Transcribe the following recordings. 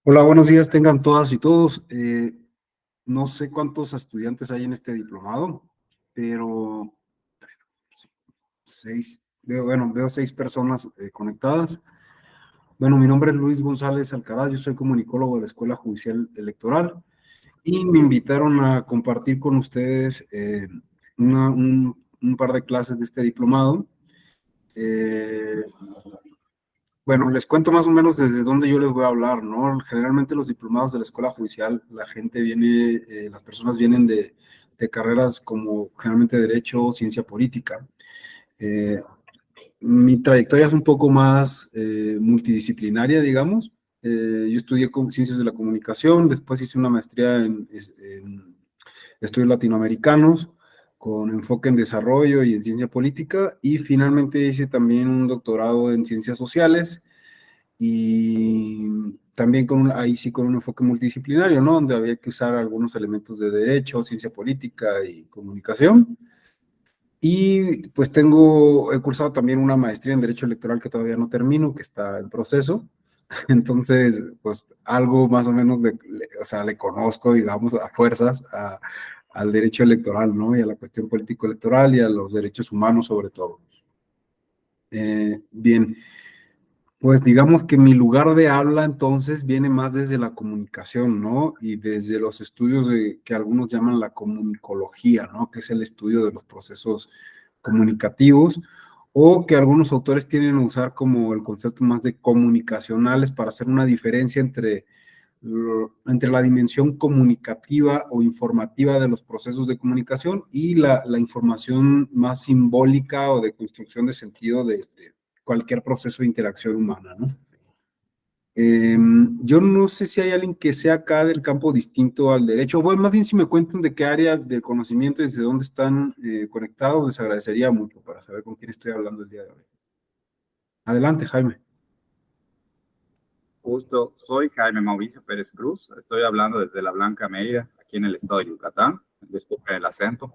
Hola, buenos días, tengan todas y todos. No sé cuántos estudiantes hay en este diplomado, pero veo 6 personas conectadas. Bueno, mi nombre es Luis González Alcaraz, yo soy comunicólogo de la Escuela Judicial Electoral y me invitaron a compartir con ustedes un par de clases de este diplomado. Bueno, les cuento más o menos desde dónde yo les voy a hablar, ¿no? Generalmente los diplomados de la escuela judicial, las personas vienen de carreras como generalmente Derecho, Ciencia Política. Eh, Mi trayectoria es un poco más multidisciplinaria, digamos. Yo estudié Ciencias de la Comunicación, después hice una maestría en estudios latinoamericanos, con enfoque en desarrollo y en ciencia política, y finalmente hice también un doctorado en ciencias sociales y también ahí sí con un enfoque multidisciplinario, ¿no? Donde había que usar algunos elementos de derecho, ciencia política y comunicación. Y pues he cursado también una maestría en Derecho Electoral que todavía no termino, que está en proceso. Entonces, pues algo más o menos, o sea, le conozco, digamos, a fuerzas al derecho electoral, ¿no? Y a la cuestión político-electoral y a los derechos humanos sobre todo. Bien. Pues digamos que mi lugar de habla entonces viene más desde la comunicación, ¿no? Y desde los estudios que algunos llaman la comunicología, ¿no? Que es el estudio de los procesos comunicativos, o que algunos autores tienen a usar como el concepto más de comunicacionales para hacer una diferencia entre la dimensión comunicativa o informativa de los procesos de comunicación y la información más simbólica o de construcción de sentido de cualquier proceso de interacción humana, ¿no? Yo no sé si hay alguien que sea acá del campo distinto al derecho. Bueno, más bien si me cuentan de qué área del conocimiento y desde dónde están conectados, les agradecería mucho para saber con quién estoy hablando el día de hoy. Adelante, Jaime. Justo, soy Jaime Mauricio Pérez Cruz, estoy hablando desde La Blanca, Mérida, aquí en el estado de Yucatán, disculpen el acento.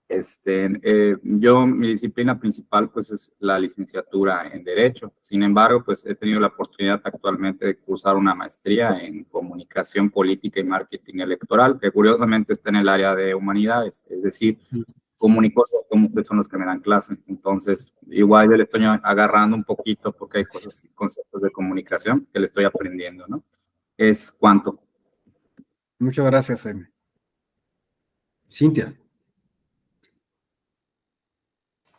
Mi disciplina principal pues es la licenciatura en Derecho. Sin embargo, pues he tenido la oportunidad actualmente de cursar una maestría en Comunicación Política y Marketing Electoral, que curiosamente está en el área de Humanidades, es decir, comunicólogos como que son los que me dan clase. Entonces, igual yo le estoy agarrando un poquito porque hay cosas, conceptos de comunicación que le estoy aprendiendo, ¿no? Es cuanto. Muchas gracias, Jaime. Cintia.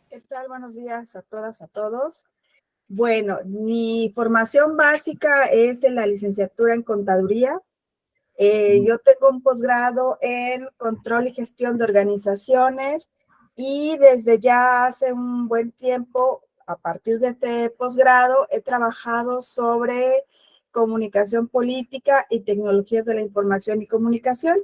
¿Qué tal? Buenos días a todas, a todos. Bueno, mi formación básica es en la licenciatura en Contaduría. Yo tengo un posgrado en Control y Gestión de Organizaciones y desde ya hace un buen tiempo, a partir de este posgrado, he trabajado sobre comunicación política y tecnologías de la información y comunicación.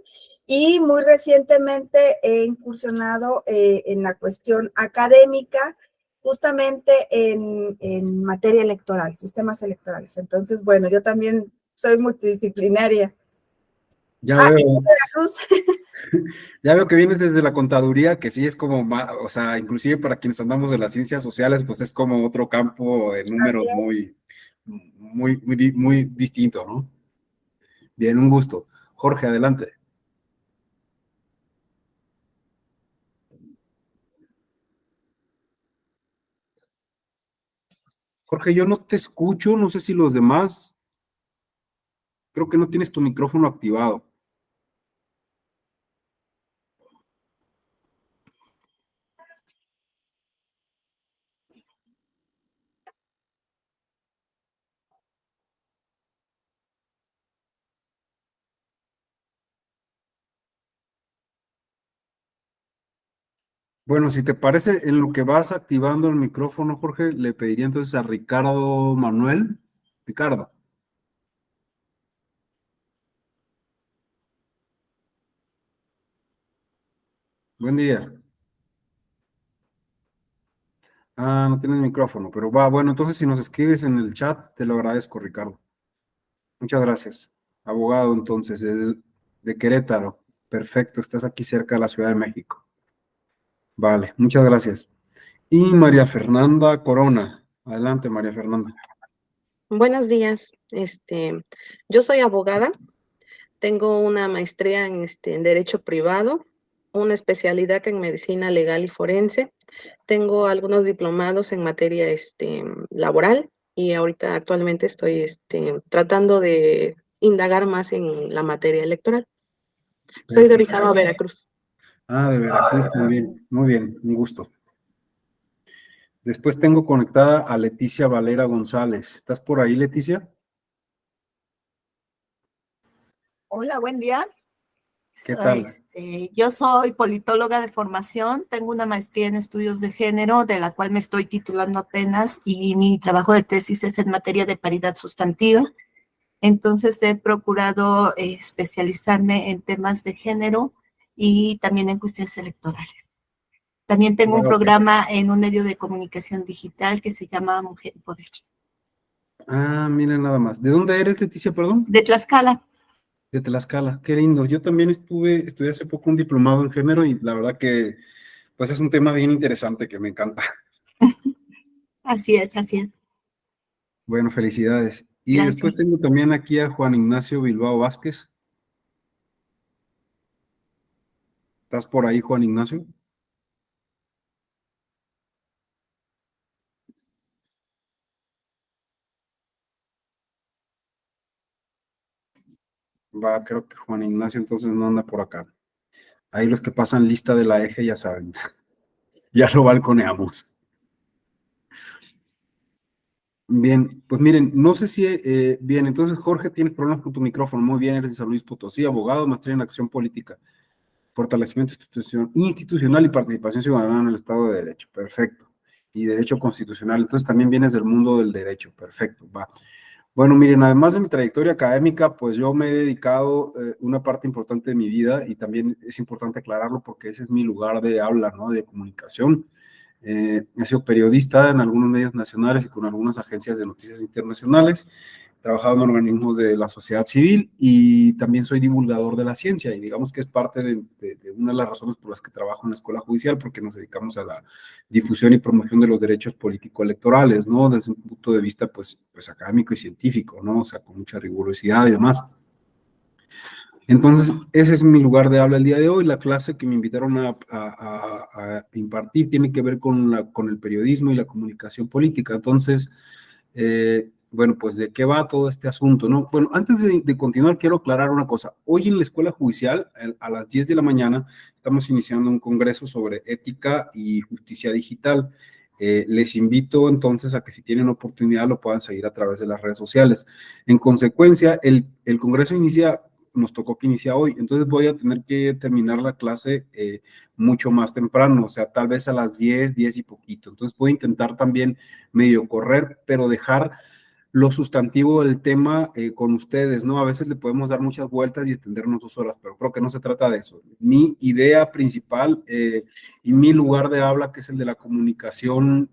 Y muy recientemente he incursionado en la cuestión académica, justamente en materia electoral, sistemas electorales. Entonces, bueno, yo también soy multidisciplinaria. Ya veo. Ya veo que vienes desde la contaduría, que sí es como, o sea, inclusive para quienes andamos en las ciencias sociales, pues es como otro campo de números muy distinto, ¿no? Bien, un gusto. Jorge, adelante. Jorge, yo no te escucho, no sé si los demás, creo que no tienes tu micrófono activado. Bueno, si te parece, en lo que vas activando el micrófono, Jorge, le pediría entonces a Ricardo Manuel. Ricardo. Buen día. Ah, no tienes micrófono, pero va, bueno, entonces si nos escribes en el chat, te lo agradezco, Ricardo. Muchas gracias. Abogado, entonces, de Querétaro. Perfecto, estás aquí cerca de la Ciudad de México. Vale, muchas gracias. Y María Fernanda Corona. Adelante, María Fernanda. Buenos días. Yo soy abogada, tengo una maestría en Derecho Privado, una especialidad en Medicina Legal y Forense, tengo algunos diplomados en materia laboral y ahorita actualmente estoy tratando de indagar más en la materia electoral. Soy de Orizaba, Veracruz. Ah, de Veracruz, muy bien, un gusto. Después tengo conectada a Leticia Valera González. ¿Estás por ahí, Leticia? Hola, buen día. ¿Qué tal? Yo soy politóloga de formación, tengo una maestría en estudios de género, de la cual me estoy titulando apenas, y mi trabajo de tesis es en materia de paridad sustantiva. Entonces he procurado especializarme en temas de género y también en cuestiones electorales. También tengo un programa en un medio de comunicación digital que se llama Mujer y Poder. Ah, miren nada más. ¿De dónde eres, Leticia, perdón? De Tlaxcala. De Tlaxcala, qué lindo. Yo también estudié hace poco un diplomado en género y la verdad que pues es un tema bien interesante que me encanta. Así es, así es. Bueno, felicidades. Y Gracias. después tengo también aquí a Juan Ignacio Bilbao Vázquez. ¿Estás por ahí, Juan Ignacio? Va, creo que Juan Ignacio entonces no anda por acá. Ahí los que pasan lista de la eje ya saben. Ya lo balconeamos. Bien, pues miren, no sé si, bien, entonces Jorge, tienes problemas con tu micrófono. Muy bien, eres de San Luis Potosí, abogado, maestría en acción política, fortalecimiento institucional y participación ciudadana en el Estado de Derecho. Perfecto. Y derecho constitucional. Entonces también vienes del mundo del derecho. Perfecto, va. Bueno, miren, además de mi trayectoria académica, pues yo me he dedicado una parte importante de mi vida y también es importante aclararlo porque ese es mi lugar de habla, ¿no? De comunicación. He sido periodista en algunos medios nacionales y con algunas agencias de noticias internacionales. He trabajado en organismos de la sociedad civil y también soy divulgador de la ciencia y digamos que es parte de una de las razones por las que trabajo en la Escuela Judicial, porque nos dedicamos a la difusión y promoción de los derechos político-electorales, ¿no? Desde un punto de vista, pues académico y científico, ¿no? O sea, con mucha rigurosidad y demás. Entonces, ese es mi lugar de habla el día de hoy. La clase que me invitaron a impartir tiene que ver con el periodismo y la comunicación política. Entonces, bueno, pues de qué va todo este asunto, ¿no? Bueno, antes de continuar, quiero aclarar una cosa. Hoy en la Escuela Judicial, a las 10 de la mañana, estamos iniciando un congreso sobre ética y justicia digital. Les invito entonces a que si tienen oportunidad lo puedan seguir a través de las redes sociales. En consecuencia, el congreso nos tocó que inicia hoy, entonces voy a tener que terminar la clase mucho más temprano, o sea, tal vez a las 10 y poquito. Entonces voy a intentar también medio correr, pero dejar lo sustantivo del tema con ustedes, ¿no? A veces le podemos dar muchas vueltas y extendernos 2 horas, pero creo que no se trata de eso. Mi idea principal y mi lugar de habla, que es el de la comunicación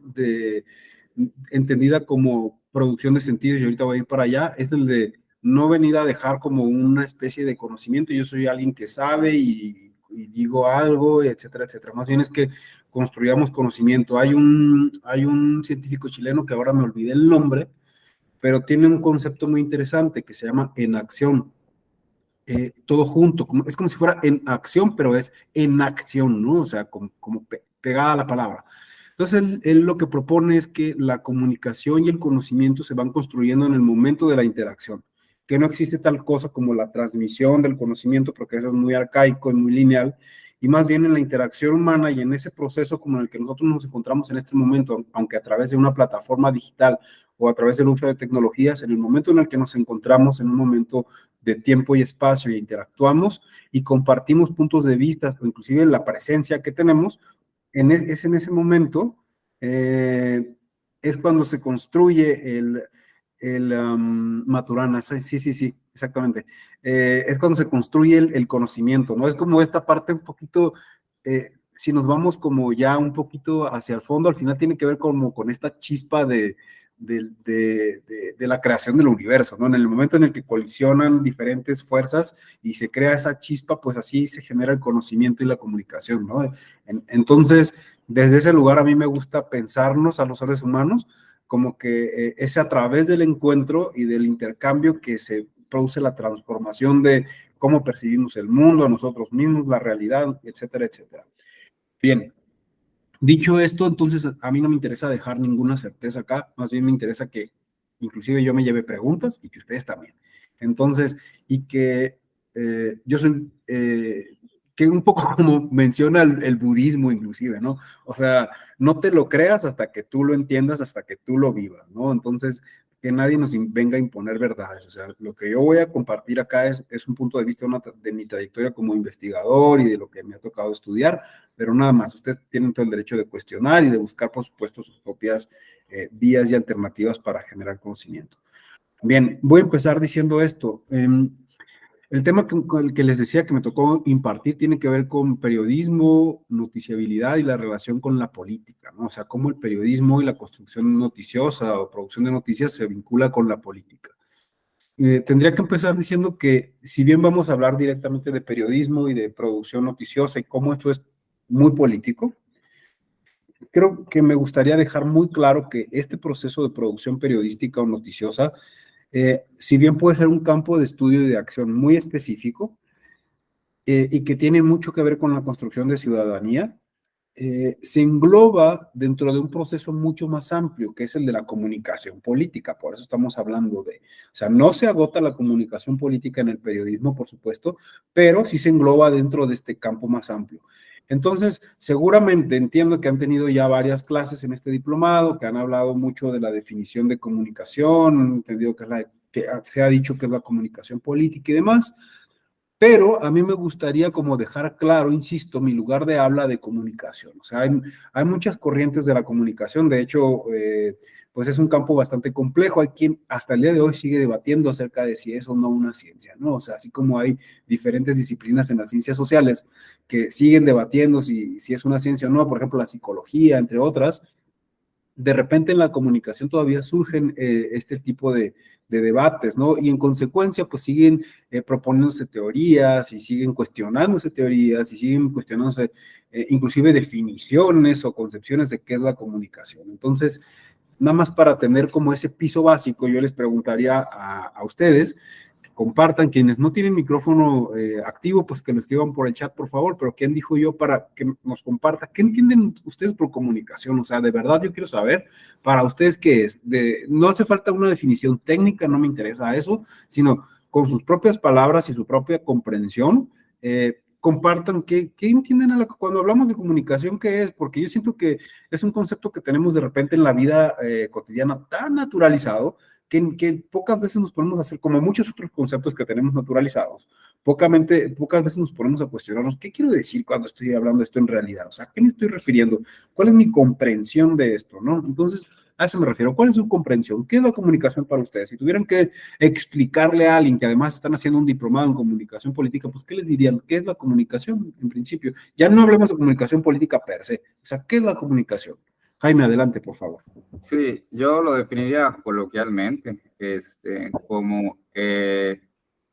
entendida como producción de sentidos, y ahorita voy a ir para allá, es el de no venir a dejar como una especie de conocimiento. Yo soy alguien que sabe y digo algo, etcétera, etcétera. Más bien es que construyamos conocimiento. Hay un científico chileno que ahora me olvidé el nombre, pero tiene un concepto muy interesante que se llama enacción. Todo junto, es como si fuera en acción, pero es en acción, ¿no? O sea, como pegada a la palabra. Entonces, él lo que propone es que la comunicación y el conocimiento se van construyendo en el momento de la interacción, que no existe tal cosa como la transmisión del conocimiento, porque eso es muy arcaico y muy lineal, y más bien en la interacción humana y en ese proceso como en el que nosotros nos encontramos en este momento, aunque a través de una plataforma digital o a través del uso de tecnologías, en el momento en el que nos encontramos en un momento de tiempo y espacio y interactuamos y compartimos puntos de vista o inclusive la presencia que tenemos, es en ese momento, es cuando se construye Maturana, sí, exactamente. Es cuando se construye el conocimiento, ¿no? Es como esta parte un poquito, si nos vamos como ya un poquito hacia el fondo, al final tiene que ver como con esta chispa de la creación del universo, ¿no? En el momento en el que colisionan diferentes fuerzas y se crea esa chispa, pues así se genera el conocimiento y la comunicación, ¿no? Entonces, desde ese lugar a mí me gusta pensarnos a los seres humanos como que es a través del encuentro y del intercambio que se produce la transformación de cómo percibimos el mundo, a nosotros mismos, la realidad, etcétera, etcétera. Bien, dicho esto, entonces a mí no me interesa dejar ninguna certeza acá, más bien me interesa que inclusive yo me lleve preguntas y que ustedes también. Entonces, y que yo soy, que un poco como menciona el budismo inclusive, ¿no? O sea, no te lo creas hasta que tú lo entiendas, hasta que tú lo vivas, ¿no? Entonces, que nadie nos venga a imponer verdades. O sea, lo que yo voy a compartir acá es un punto de vista de mi trayectoria como investigador y de lo que me ha tocado estudiar, pero nada más. Ustedes tienen todo el derecho de cuestionar y de buscar, por supuesto, sus propias vías y alternativas para generar conocimiento. Bien, voy a empezar diciendo esto. El tema con el que les decía que me tocó impartir tiene que ver con periodismo, noticiabilidad y la relación con la política, ¿no? O sea, cómo el periodismo y la construcción noticiosa o producción de noticias se vincula con la política. Tendría que empezar diciendo que si bien vamos a hablar directamente de periodismo y de producción noticiosa y cómo esto es muy político, creo que me gustaría dejar muy claro que este proceso de producción periodística o noticiosa, si bien puede ser un campo de estudio y de acción muy específico y que tiene mucho que ver con la construcción de ciudadanía, se engloba dentro de un proceso mucho más amplio, que es el de la comunicación política. Por eso estamos hablando de, o sea, no se agota la comunicación política en el periodismo, por supuesto, pero sí se engloba dentro de este campo más amplio. Entonces, seguramente entiendo que han tenido ya varias clases en este diplomado, que han hablado mucho de la definición de comunicación, han entendido que se ha dicho que es la comunicación política y demás. Pero a mí me gustaría como dejar claro, insisto, mi lugar de habla de comunicación. O sea, hay muchas corrientes de la comunicación. De hecho, pues es un campo bastante complejo. Hay quien hasta el día de hoy sigue debatiendo acerca de si es o no una ciencia, ¿no? O sea, así como hay diferentes disciplinas en las ciencias sociales que siguen debatiendo si es una ciencia o no, por ejemplo, la psicología, entre otras. De repente en la comunicación todavía surgen este tipo de debates, ¿no? Y en consecuencia, pues siguen proponiéndose teorías y siguen cuestionándose teorías y siguen cuestionándose inclusive definiciones o concepciones de qué es la comunicación. Entonces, nada más para tener como ese piso básico, yo les preguntaría a ustedes, compartan, quienes no tienen micrófono activo, pues que lo escriban por el chat, por favor, pero ¿quién dijo yo para que nos comparta? ¿Qué entienden ustedes por comunicación? O sea, de verdad yo quiero saber, para ustedes qué es. No hace falta una definición técnica, no me interesa eso, sino con sus propias palabras y su propia comprensión, compartan qué entienden cuando hablamos de comunicación, qué es, porque yo siento que es un concepto que tenemos de repente en la vida cotidiana tan naturalizado, que pocas veces nos ponemos a hacer, como muchos otros conceptos que tenemos naturalizados, pocas veces nos ponemos a cuestionarnos, ¿qué quiero decir cuando estoy hablando de esto en realidad? O sea, ¿a qué me estoy refiriendo? ¿Cuál es mi comprensión de esto? ¿No? Entonces, a eso me refiero. ¿Cuál es su comprensión? ¿Qué es la comunicación para ustedes? Si tuvieran que explicarle a alguien que además están haciendo un diplomado en comunicación política, pues, ¿qué les dirían? ¿Qué es la comunicación en principio? Ya no hablemos de comunicación política per se. O sea, ¿qué es la comunicación? Jaime, adelante, por favor. Sí, yo lo definiría coloquialmente como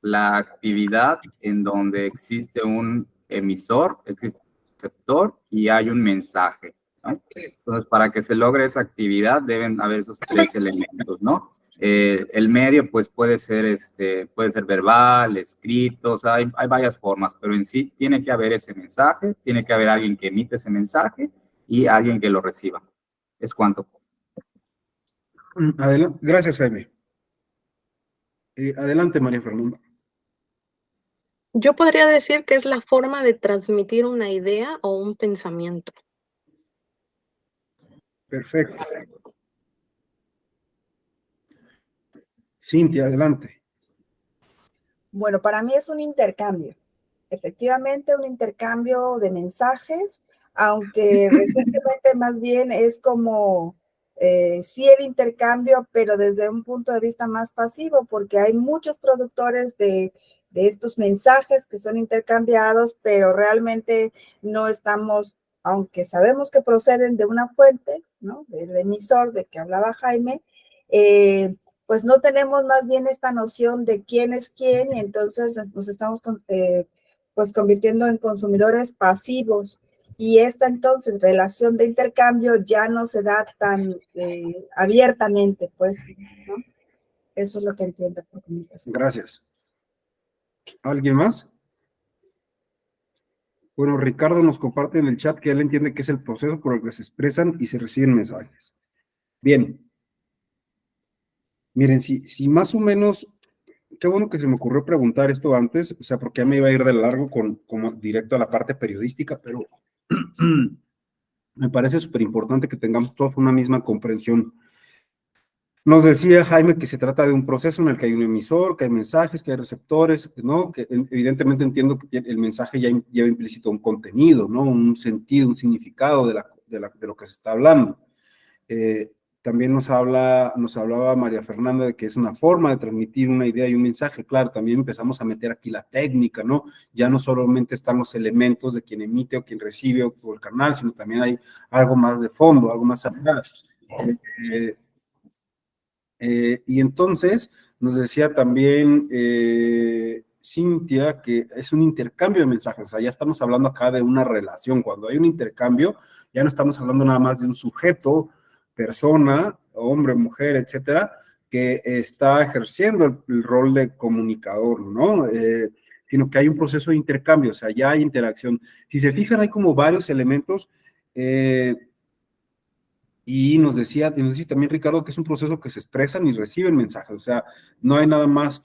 la actividad en donde existe un emisor, existe un receptor y hay un mensaje, ¿no? Entonces, para que se logre esa actividad deben haber esos tres elementos, ¿no? El medio, pues, puede ser verbal, escrito, o sea, hay varias formas, pero en sí tiene que haber ese mensaje, tiene que haber alguien que emite ese mensaje y alguien que lo reciba. Es cuanto. Adelante. Gracias, Jaime. Adelante, María Fernanda. Yo podría decir que es la forma de transmitir una idea o un pensamiento. Perfecto. Cintia, adelante. Bueno, para mí es un intercambio. Efectivamente, un intercambio de mensajes, aunque recientemente más bien es como sí el intercambio, pero desde un punto de vista más pasivo, porque hay muchos productores de estos mensajes que son intercambiados, pero realmente no estamos, aunque sabemos que proceden de una fuente, ¿no? Del emisor de que hablaba Jaime, pues no tenemos más bien esta noción de quién es quién y entonces nos estamos pues convirtiendo en consumidores pasivos y esta entonces relación de intercambio ya no se da tan abiertamente, pues, ¿no? Eso es lo que entiendo por comunicación. Gracias. ¿Alguien más? Bueno, Ricardo nos comparte en el chat que él entiende que es el proceso por el que se expresan y se reciben mensajes. Bien. Miren, si más o menos, qué bueno que se me ocurrió preguntar esto antes, o sea, porque ya me iba a ir de largo como directo a la parte periodística, pero me parece súper importante que tengamos todos una misma comprensión. Nos decía Jaime que se trata de un proceso en el que hay un emisor, que hay mensajes, que hay receptores, ¿no? Que evidentemente entiendo que el mensaje ya lleva implícito un contenido, ¿no? Un sentido, un significado de lo que se está hablando. También nos hablaba María Fernanda de que es una forma de transmitir una idea y un mensaje. Claro, también empezamos a meter aquí la técnica, ¿no? Ya no solamente están los elementos de quien emite o quien recibe o el canal, sino también hay algo más de fondo, algo más allá. Y entonces nos decía también Cintia que es un intercambio de mensajes, o sea, ya estamos hablando acá de una relación. Cuando hay un intercambio, ya no estamos hablando nada más de un sujeto, persona, hombre, mujer, etcétera, que está ejerciendo el rol de comunicador, ¿no? Sino que hay un proceso de intercambio, o sea, ya hay interacción. Si se fijan, hay como varios elementos. Y nos decía también Ricardo que es un proceso que se expresan y reciben mensajes, o sea, no hay nada más,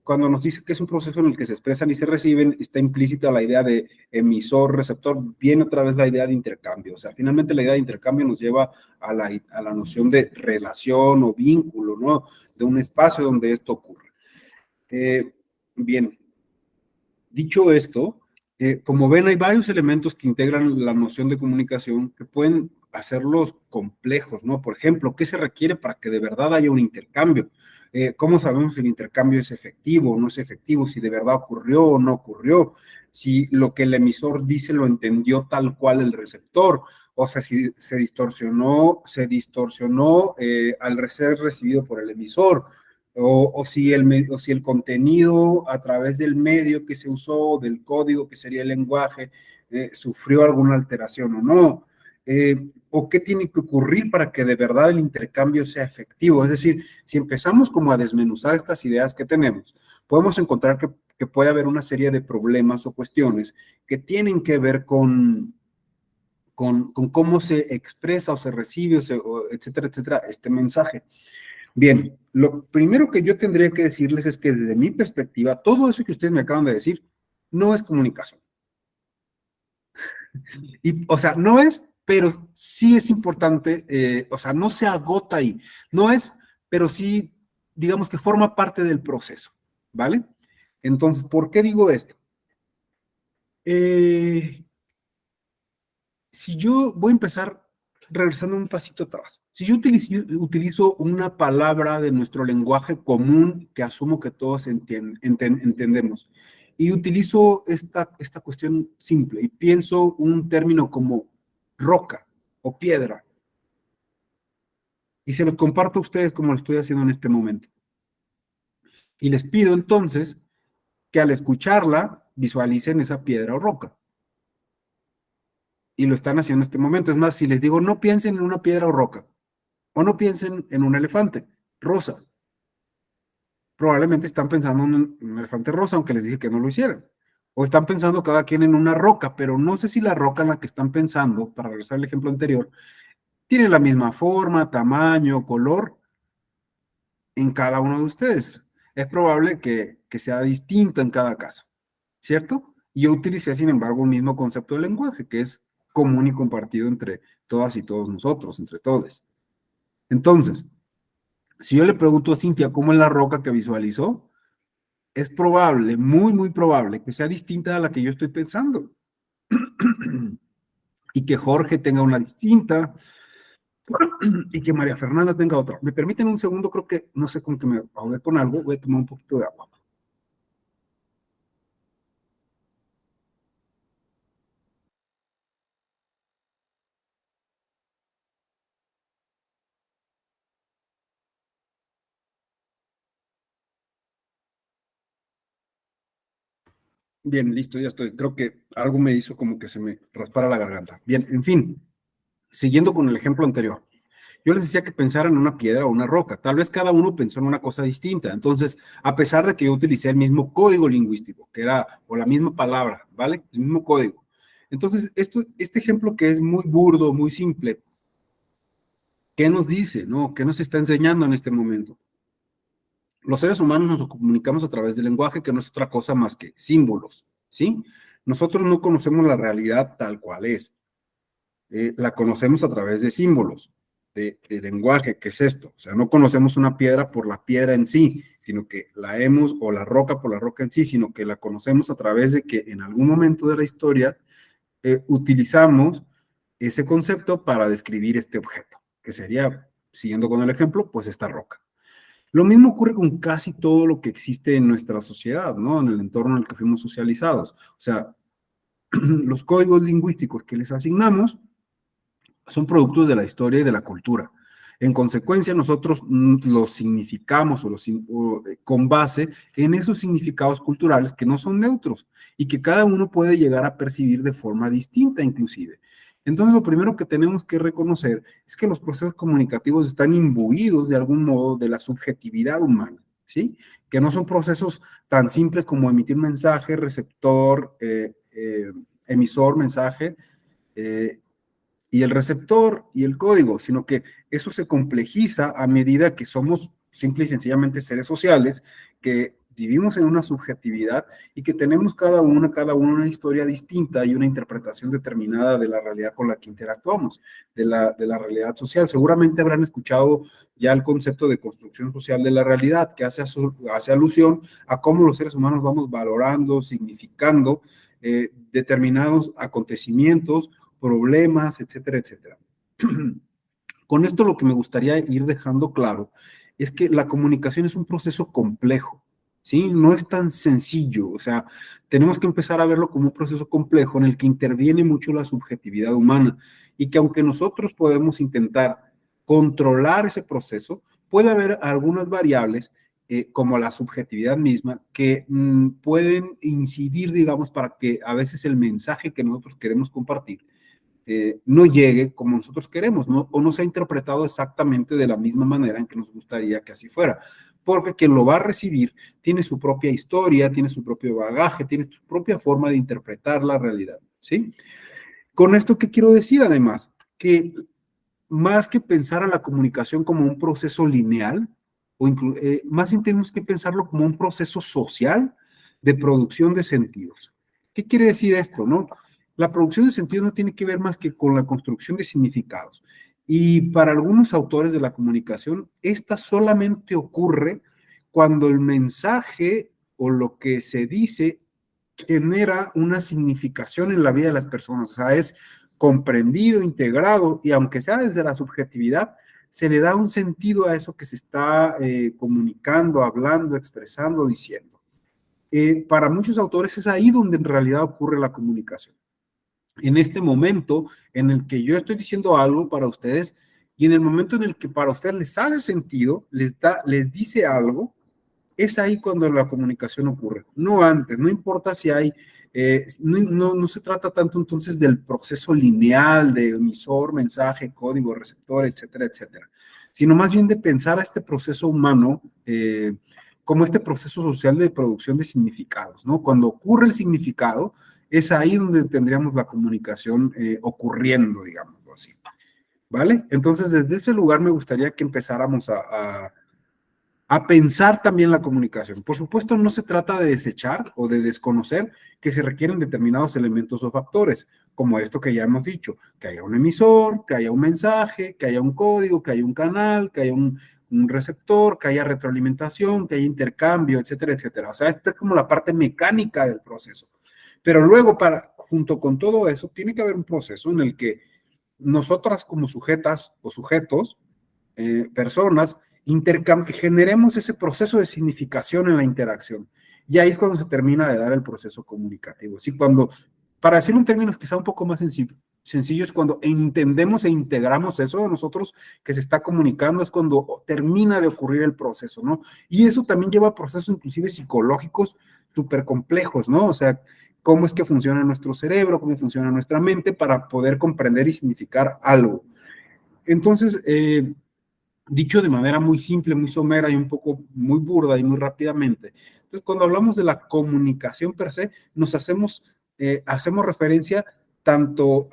cuando nos dice que es un proceso en el que se expresan y se reciben, está implícita la idea de emisor, receptor, viene otra vez la idea de intercambio, o sea, finalmente la idea de intercambio nos lleva a la noción de relación o vínculo, ¿no? De un espacio donde esto ocurre. Bien, dicho esto, como ven, hay varios elementos que integran la noción de comunicación que pueden hacerlos complejos, ¿no? Por ejemplo, ¿qué se requiere para que de verdad haya un intercambio? ¿Cómo sabemos si el intercambio es efectivo o no es efectivo? Si de verdad ocurrió o no ocurrió, si lo que el emisor dice lo entendió tal cual el receptor, o sea, si se distorsionó al ser recibido por el emisor, o si el contenido a través del medio que se usó, del código que sería el lenguaje, sufrió alguna alteración o no. O qué tiene que ocurrir para que de verdad el intercambio sea efectivo. Es decir, si empezamos como a desmenuzar estas ideas que tenemos, podemos encontrar que puede haber una serie de problemas o cuestiones que tienen que ver con cómo se expresa o se recibe, etcétera, etcétera, este mensaje. Bien, lo primero que yo tendría que decirles es que desde mi perspectiva, todo eso que ustedes me acaban de decir no es comunicación. Y, o sea, no es, pero sí es importante, o sea, no se agota ahí. No es, pero sí, digamos que forma parte del proceso, ¿vale? Entonces, ¿por qué digo esto? Si yo voy a empezar regresando un pasito atrás, si yo utilizo una palabra de nuestro lenguaje común que asumo que todos entendemos, y utilizo esta cuestión simple y pienso un término como roca o piedra, y se los comparto a ustedes como lo estoy haciendo en este momento. Y les pido entonces que al escucharla visualicen esa piedra o roca. Y lo están haciendo en este momento. Es más, si les digo, no piensen en una piedra o roca, o no piensen en un elefante rosa. Probablemente están pensando en un elefante rosa, aunque les dije que no lo hicieran. O están pensando cada quien en una roca, pero no sé si la roca en la que están pensando, para regresar al ejemplo anterior, tiene la misma forma, tamaño, color en cada uno de ustedes. Es probable que sea distinta en cada caso, ¿cierto? Y yo utilicé, sin embargo, un mismo concepto de lenguaje, que es común y compartido entre todas y todos nosotros, entre todos. Entonces, si yo le pregunto a Cintia cómo es la roca que visualizó, es probable, muy, muy probable, que sea distinta a la que yo estoy pensando. Y que Jorge tenga una distinta, y que María Fernanda tenga otra. ¿Me permiten un segundo? Creo que, no sé, con que me ahogué con algo, voy a tomar un poquito de agua. Bien, listo, ya estoy. Creo que algo me hizo como que se me raspara la garganta. Bien, en fin, siguiendo con el ejemplo anterior. Yo les decía que pensaran en una piedra o una roca. Tal vez cada uno pensó en una cosa distinta. Entonces, a pesar de que yo utilicé el mismo código lingüístico, que era, o la misma palabra, ¿vale? El mismo código. Entonces, este ejemplo que es muy burdo, muy simple, ¿qué nos dice, no? ¿Qué nos está enseñando en este momento? Los seres humanos nos comunicamos a través del lenguaje, que no es otra cosa más que símbolos, ¿sí? Nosotros no conocemos la realidad tal cual es. La conocemos a través de símbolos, de lenguaje, que es esto. O sea, no conocemos una piedra por la piedra en sí, sino que la hemos, o la roca por la roca en sí, sino que la conocemos a través de que en algún momento de la historia utilizamos ese concepto para describir este objeto, que sería, siguiendo con el ejemplo, pues esta roca. Lo mismo ocurre con casi todo lo que existe en nuestra sociedad, ¿no? En el entorno en el que fuimos socializados. O sea, los códigos lingüísticos que les asignamos son productos de la historia y de la cultura. En consecuencia, nosotros los significamos con base en esos significados culturales que no son neutros y que cada uno puede llegar a percibir de forma distinta inclusive. Entonces, lo primero que tenemos que reconocer es que los procesos comunicativos están imbuidos de algún modo de la subjetividad humana, ¿sí? Que no son procesos tan simples como emitir mensaje, receptor, emisor, mensaje, y el receptor y el código, sino que eso se complejiza a medida que somos simple y sencillamente seres sociales, que vivimos en una subjetividad y que tenemos cada uno una historia distinta y una interpretación determinada de la realidad con la que interactuamos, de la realidad social. Seguramente habrán escuchado ya el concepto de construcción social de la realidad, que hace alusión a cómo los seres humanos vamos valorando, significando determinados acontecimientos, problemas, etcétera, etcétera. Con esto lo que me gustaría ir dejando claro es que la comunicación es un proceso complejo, ¿sí? No es tan sencillo, o sea, tenemos que empezar a verlo como un proceso complejo en el que interviene mucho la subjetividad humana y que aunque nosotros podemos intentar controlar ese proceso, puede haber algunas variables como la subjetividad misma, que pueden incidir, digamos, para que a veces el mensaje que nosotros queremos compartir no llegue como nosotros queremos, ¿no? O no se ha interpretado exactamente de la misma manera en que nos gustaría que así fuera, porque quien lo va a recibir tiene su propia historia, tiene su propio bagaje, tiene su propia forma de interpretar la realidad, ¿sí? Con esto, ¿qué quiero decir? Además, que más que pensar a la comunicación como un proceso lineal, más bien tenemos que pensarlo como un proceso social de producción de sentidos. ¿Qué quiere decir esto, no? La producción de sentidos no tiene que ver más que con la construcción de significados. Y para algunos autores de la comunicación, esta solamente ocurre cuando el mensaje o lo que se dice genera una significación en la vida de las personas. O sea, es comprendido, integrado, y aunque sea desde la subjetividad, se le da un sentido a eso que se está comunicando, hablando, expresando, diciendo. Para muchos autores es ahí donde en realidad ocurre la comunicación. En este momento en el que yo estoy diciendo algo para ustedes y en el momento en el que para ustedes les hace sentido, les dice algo, es ahí cuando la comunicación ocurre, no antes, no importa si hay, no se trata tanto entonces del proceso lineal de emisor, mensaje, código, receptor, etcétera, etcétera, sino más bien de pensar a este proceso humano como este proceso social de producción de significados, ¿no? Cuando ocurre el significado, es ahí donde tendríamos la comunicación ocurriendo, digámoslo así, ¿vale? Entonces, desde ese lugar me gustaría que empezáramos a pensar también la comunicación. Por supuesto, no se trata de desechar o de desconocer que se requieren determinados elementos o factores, como esto que ya hemos dicho, que haya un emisor, que haya un mensaje, que haya un código, que haya un canal, que haya un receptor, que haya retroalimentación, que haya intercambio, etcétera, etcétera. O sea, esto es como la parte mecánica del proceso. Pero luego, junto con todo eso, tiene que haber un proceso en el que nosotras como sujetas o sujetos, personas, generemos ese proceso de significación en la interacción. Y ahí es cuando se termina de dar el proceso comunicativo. ¿Sí? Cuando, para decirlo en términos quizá un poco más sencillo es cuando entendemos e integramos eso de nosotros que se está comunicando, es cuando termina de ocurrir el proceso, ¿no? Y eso también lleva a procesos inclusive psicológicos súper complejos, ¿no? O sea, cómo es que funciona nuestro cerebro, cómo funciona nuestra mente para poder comprender y significar algo. Entonces, dicho de manera muy simple, muy somera y un poco muy burda y muy rápidamente, entonces cuando hablamos de la comunicación per se, hacemos referencia tanto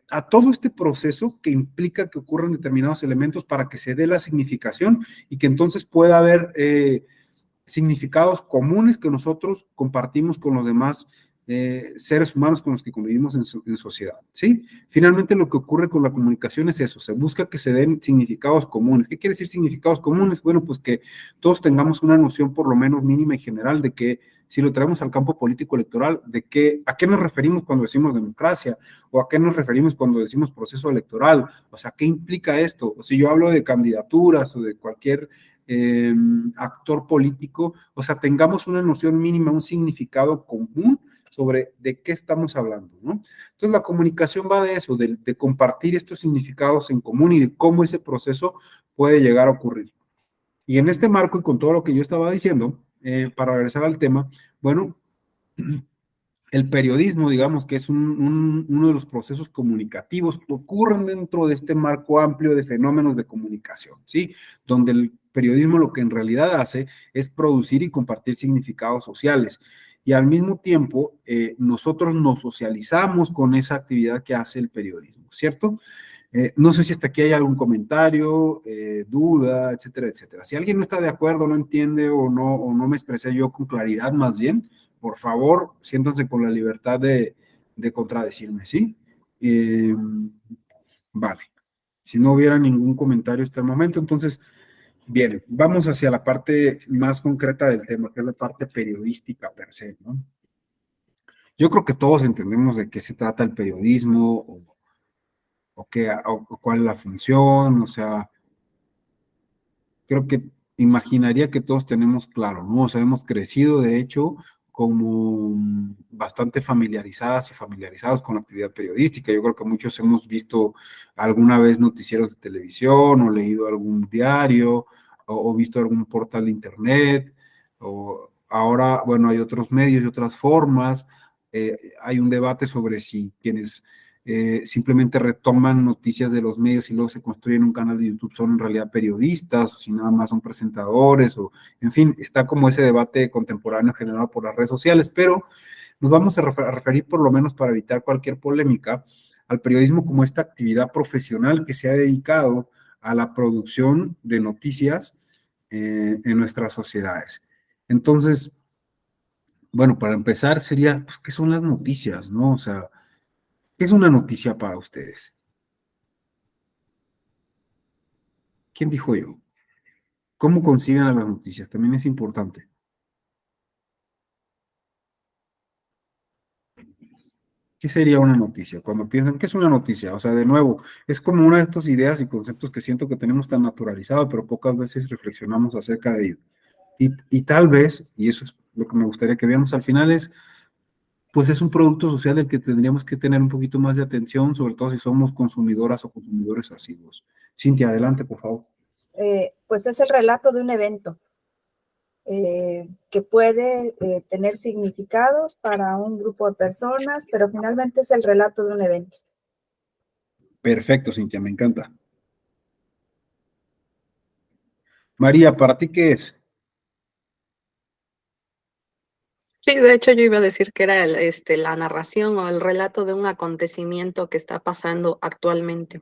a todo este proceso que implica que ocurran determinados elementos para que se dé la significación y que entonces pueda haber significados comunes que nosotros compartimos con los demás seres humanos con los que convivimos en sociedad, ¿sí? Finalmente lo que ocurre con la comunicación es eso, se busca que se den significados comunes. ¿Qué quiere decir significados comunes? Bueno, pues que todos tengamos una noción por lo menos mínima y general de que si lo traemos al campo político electoral, a qué nos referimos cuando decimos democracia o a qué nos referimos cuando decimos proceso electoral, o sea, ¿qué implica esto? O si yo hablo de candidaturas o de cualquier actor político, o sea, tengamos una noción mínima, un significado común sobre de qué estamos hablando, ¿no? Entonces, la comunicación va de eso, de compartir estos significados en común y de cómo ese proceso puede llegar a ocurrir. Y en este marco y con todo lo que yo estaba diciendo, para regresar al tema, bueno, el periodismo, digamos, que es uno de los procesos comunicativos que ocurren dentro de este marco amplio de fenómenos de comunicación, ¿sí? Donde el periodismo lo que en realidad hace es producir y compartir significados sociales. Y al mismo tiempo, nosotros nos socializamos con esa actividad que hace el periodismo, ¿cierto? No sé si hasta aquí hay algún comentario, duda, etcétera, etcétera. Si alguien no está de acuerdo, no entiende o no me expresé yo con claridad más bien, por favor, siéntanse con la libertad de contradecirme, ¿sí? Vale. Si no hubiera ningún comentario hasta el momento, entonces, bien, vamos hacia la parte más concreta del tema, que es la parte periodística per se, ¿no? Yo creo que todos entendemos de qué se trata el periodismo o cuál es la función, o sea, creo que imaginaría que todos tenemos claro, ¿no? O sea, hemos crecido, de hecho, como bastante familiarizadas y familiarizados con la actividad periodística. Yo creo que muchos hemos visto alguna vez noticieros de televisión o leído algún diario o visto algún portal de internet. O ahora, bueno, hay otros medios y otras formas. Hay un debate sobre si quienes simplemente retoman noticias de los medios y luego se construyen un canal de YouTube son en realidad periodistas, o si nada más son presentadores, o en fin, está como ese debate contemporáneo generado por las redes sociales, pero nos vamos a referir por lo menos para evitar cualquier polémica al periodismo como esta actividad profesional que se ha dedicado a la producción de noticias en nuestras sociedades. Entonces, bueno, para empezar sería, pues, ¿qué son las noticias, no? O sea, ¿qué es una noticia para ustedes? ¿Quién dijo yo? ¿Cómo conciben a las noticias? También es importante. ¿Qué sería una noticia? Cuando piensan, ¿qué es una noticia? O sea, de nuevo, es como una de estas ideas y conceptos que siento que tenemos tan naturalizado, pero pocas veces reflexionamos acerca de ello. Y tal vez, y eso es lo que me gustaría que veamos al final, pues es un producto social del que tendríamos que tener un poquito más de atención, sobre todo si somos consumidoras o consumidores asiduos. Cintia, adelante, por favor. Pues es el relato de un evento que puede tener significados para un grupo de personas, pero finalmente es el relato de un evento. Perfecto, Cintia, me encanta. María, ¿para ti qué es? Sí, de hecho yo iba a decir que era la narración o el relato de un acontecimiento que está pasando actualmente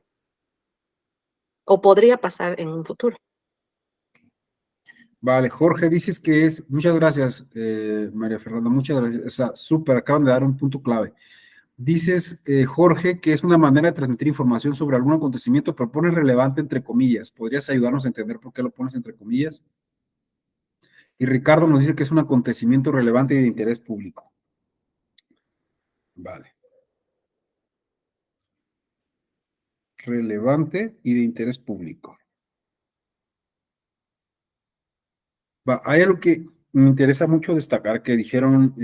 o podría pasar en un futuro. Vale, Jorge, dices que es, muchas gracias, María Fernanda, muchas gracias, o sea, súper, acaban de dar un punto clave. Dices, Jorge, que es una manera de transmitir información sobre algún acontecimiento, pero pones relevante entre comillas. ¿Podrías ayudarnos a entender por qué lo pones entre comillas? Y Ricardo nos dice que es un acontecimiento relevante y de interés público. Vale. Relevante y de interés público. Hay algo que me interesa mucho destacar que dijeron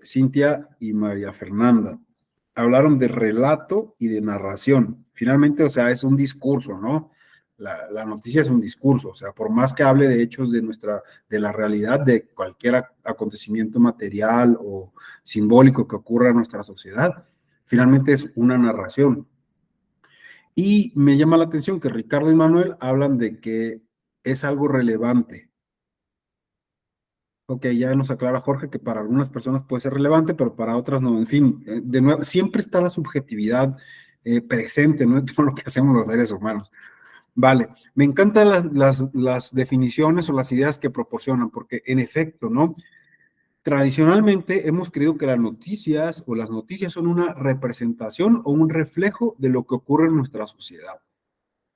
Cintia y María Fernanda. hablaron de relato y de narración. Finalmente, o sea, es un discurso, ¿no? La noticia es un discurso, o sea, por más que hable de hechos de la realidad, de cualquier acontecimiento material o simbólico que ocurra en nuestra sociedad, finalmente es una narración. Y me llama la atención que Ricardo y Manuel hablan de que es algo relevante. Ok, ya nos aclara Jorge que para algunas personas puede ser relevante, pero para otras no. En fin, de nuevo, siempre está la subjetividad presente, ¿no? En todo lo que hacemos los seres humanos. Vale, me encantan las definiciones o las ideas que proporcionan, porque en efecto, ¿no? Tradicionalmente hemos creído que las noticias son una representación o un reflejo de lo que ocurre en nuestra sociedad.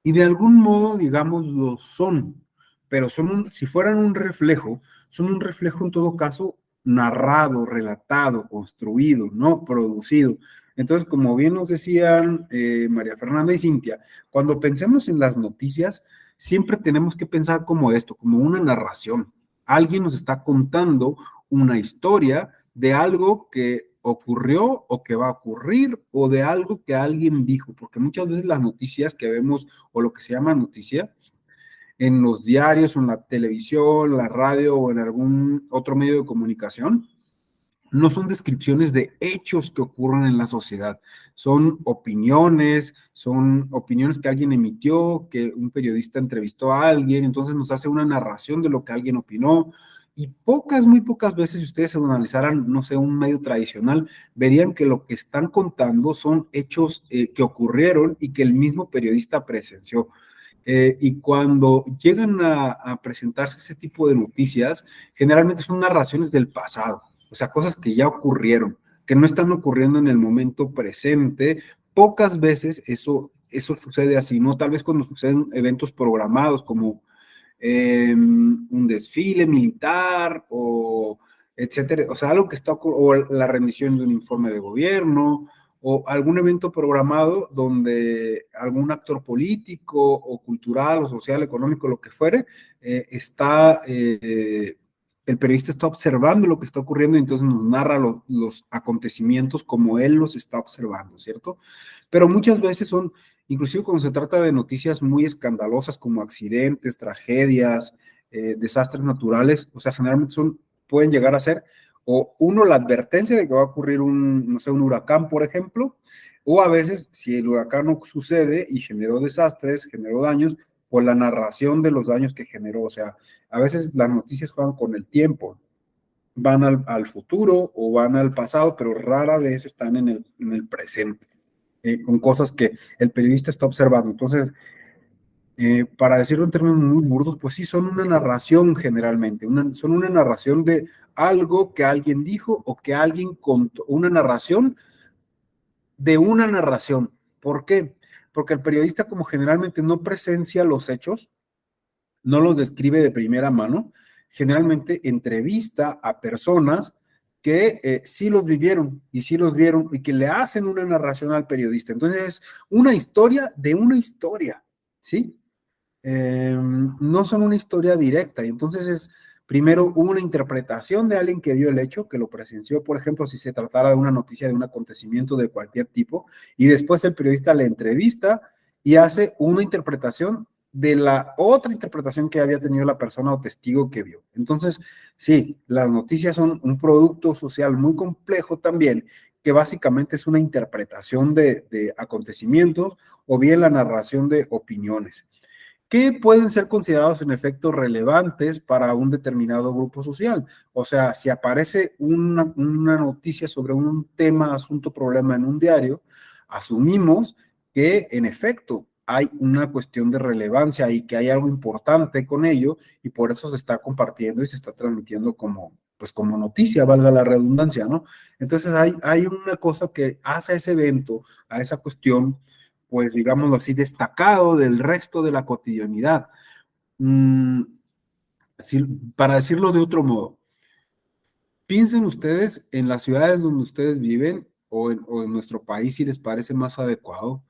Y de algún modo, digamos, lo son, pero si fueran un reflejo, son un reflejo en todo caso narrado, relatado, construido, no producido. Entonces, como bien nos decían María Fernanda y Cintia, cuando pensemos en las noticias, siempre tenemos que pensar como esto, como una narración. Alguien nos está contando una historia de algo que ocurrió o que va a ocurrir o de algo que alguien dijo, porque muchas veces las noticias que vemos o lo que se llama noticia en los diarios o en la televisión, la radio o en algún otro medio de comunicación, no son descripciones de hechos que ocurren en la sociedad, son opiniones que alguien emitió, que un periodista entrevistó a alguien, entonces nos hace una narración de lo que alguien opinó, y muy pocas veces, si ustedes analizaran, no sé, un medio tradicional, verían que lo que están contando son hechos que ocurrieron y que el mismo periodista presenció. Y cuando llegan a presentarse ese tipo de noticias, generalmente son narraciones del pasado, o sea, cosas que ya ocurrieron, que no están ocurriendo en el momento presente. Pocas veces eso sucede así, ¿no? Tal vez cuando suceden eventos programados como un desfile militar o etcétera, o sea, algo que está o la rendición de un informe de gobierno o algún evento programado donde algún actor político o cultural o social, económico, lo que fuere, el periodista está observando lo que está ocurriendo y entonces nos narra los acontecimientos como él los está observando, ¿cierto? Pero muchas veces inclusive cuando se trata de noticias muy escandalosas como accidentes, tragedias, desastres naturales, o sea, generalmente pueden llegar a ser o uno, la advertencia de que va a ocurrir no sé, un huracán, por ejemplo, o a veces, si el huracán no sucede y generó desastres, generó daños, o la narración de los daños que generó. O sea, a veces las noticias juegan con el tiempo, van al futuro o van al pasado, pero rara vez están en el presente, con cosas que el periodista está observando. Entonces, para decirlo en términos muy burdos, pues sí, son una narración generalmente, son una narración de algo que alguien dijo o que alguien contó, una narración de una narración. ¿Por qué? Porque el periodista, como generalmente no presencia los hechos, no los describe de primera mano, generalmente entrevista a personas que sí los vivieron y sí los vieron y que le hacen una narración al periodista. Entonces es una historia de una historia, ¿sí? No son una historia directa, y entonces es primero una interpretación de alguien que vio el hecho, que lo presenció, por ejemplo, si se tratara de una noticia, de un acontecimiento de cualquier tipo, y después el periodista le entrevista y hace una interpretación de la otra interpretación que había tenido la persona o testigo que vio. Entonces, sí, las noticias son un producto social muy complejo también, que básicamente es una interpretación de acontecimientos o bien la narración de opiniones que pueden ser considerados en efecto relevantes para un determinado grupo social. O sea, si aparece una noticia sobre un tema, asunto, problema en un diario, asumimos que en efecto hay una cuestión de relevancia y que hay algo importante con ello y por eso se está compartiendo y se está transmitiendo pues como noticia, valga la redundancia, ¿no? Entonces hay una cosa que hace a ese evento, a esa cuestión, pues digámoslo así, destacado del resto de la cotidianidad. Para decirlo de otro modo, piensen ustedes en las ciudades donde ustedes viven o en nuestro país, si les parece más adecuado,